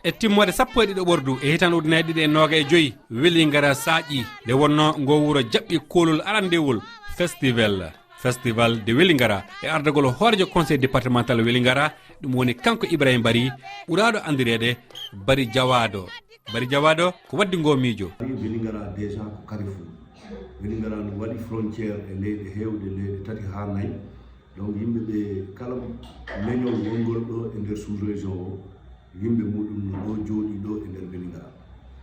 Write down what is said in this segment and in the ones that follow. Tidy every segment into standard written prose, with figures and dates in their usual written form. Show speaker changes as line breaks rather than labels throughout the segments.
e timmode 12 ɓordu e hitan ujunere ɗiɗi e noga e joyyi Wellingara saaƴi nde wonno ngo wuro jaɓɓi kolol arandewol festival de Wellingara e ardagol horejo conseil départemental Wellingara ɗum woni kanko Ibrahima Bari ɓuraɗo andirede Bari Jawado ko waddi ngo miijo.
Wellingara déjà ko Carrefour Wellingara no waɗi frontiére e leyɗe hewɗe leyɗe tati ha nayyi donc yimɓe ɓe kala leñol wongol ɗo e nder sous région o yimɓe muɗum no ɗo jooɗi ɗo e nder Wellingara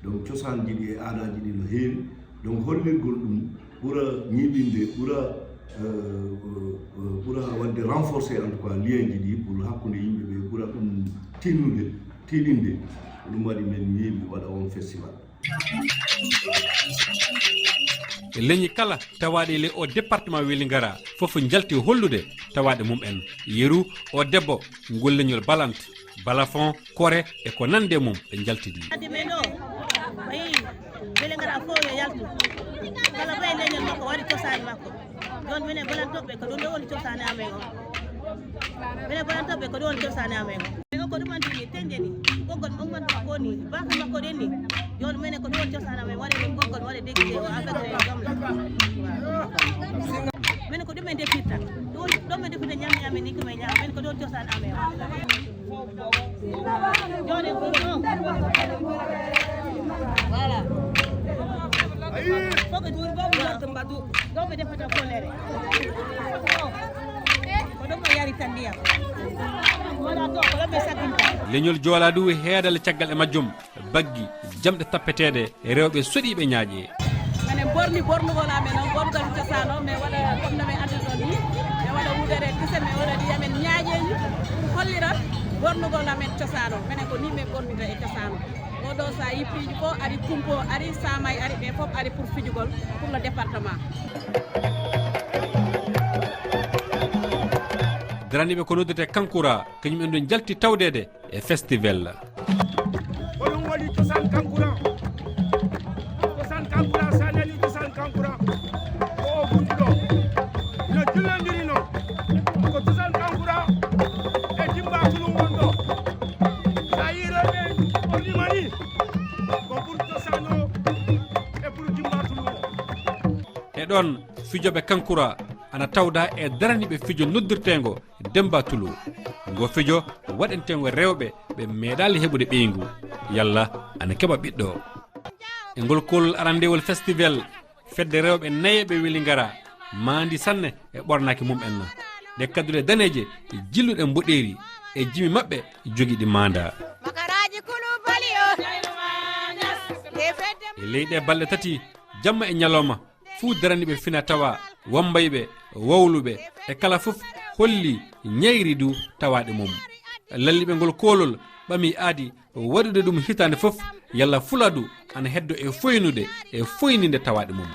donc cosanji ɗi e aadaji ɗi no heewi donc hollirgol ɗum ɓura ñiiɓinde ɓura wadde renforcer en tout cas lien ji ɗi pour hakkude yimɓe ɓe ɓura ɗum tiiɗinde ɗum waɗi men yimɓe waɗa on festival.
leñi kala tawaɗe le o département Wellingara fof jalti hollude tawaɗe mum en yeru o debbo ngol leñol balante balafon kore e ko nande mum ɓe jaltidi.
Wellingara fof yo yaltu kala ɓay leñol makko waɗi cosani makko don minen balantoɓe ko ɗum ɗo woni cosani amen o minen balantoɓe ko ɗum woni cosani amen o ko ɗumantini tenjeni goggol mo ganduɗa ko ni baka makko ɗen ni joni minen ko ɗum woni cosani amen waɗe ɗum goggol waɗe déguisé o avec gamla minen ko ɗumen defirta ɗon min defirta ñamni amen ni komin ñama minen ko ɗum woni cosani amen o joni voilà ɗo ɓe defata follere ko ɗum o yari tan ndiyam wala to ko ɗum ɓe saginta.
leñol jooladu heedale caggal e majjum baggi jamɗe tappetede e rewɓe soɗiɓe ñaaƴe.
minen borni bornugol amen noon borgal cosaan o mais waɗa comme no min andi ɗon ni mi waɗa wudere kise mi waɗa ndiyamen ñaaƴeji hollirat bornugol amen cosaan o minen ko ni min bornita e cosaan o oɗo sa yi piiji fof ari kumpo ari samay ari ɓe fof ari pour fijugol pour le département.
daraniɓe ko noddete Kankura kañum en ɗon jalti tawdede e festival.
oɗum waɗi cosan Kankura sa nani cosan Kankura ko o ɓurɗi ɗo no jullodiri no ko cosan Kankura e Timbatulu won ɗo sa yiroɓe o limani ko pour cosan o e pour Timbatulu o.
e ɗon fijoɓe Kankura ana tawda e daraniɓe fijo noddirtengo Demba Tulu ngo fijo waɗantengo rewɓe ɓe meeɗali heɓude ɓeygu yalla ana keɓa ɓiɗɗo e ngol kolol arandewol festival fedde rewɓe nayeɓe Wellingara mandi sanne e ɓornaki mum en ɗe kaddude daneje jilluɗe mboɗeri e jimi mabɓe jogiɗi manda e leyɗe balɗe tati jamma e ñalawma fuu daraniɓe fina tawa wambayɓe wawluɓe e kala fof holli ñayri du tawaɗe mum lalliɓe ngol kolol ɓami aadi waɗude ɗum hitande fof yalla fuladu ana heddo e foynude e foyninde tawaɗe mum.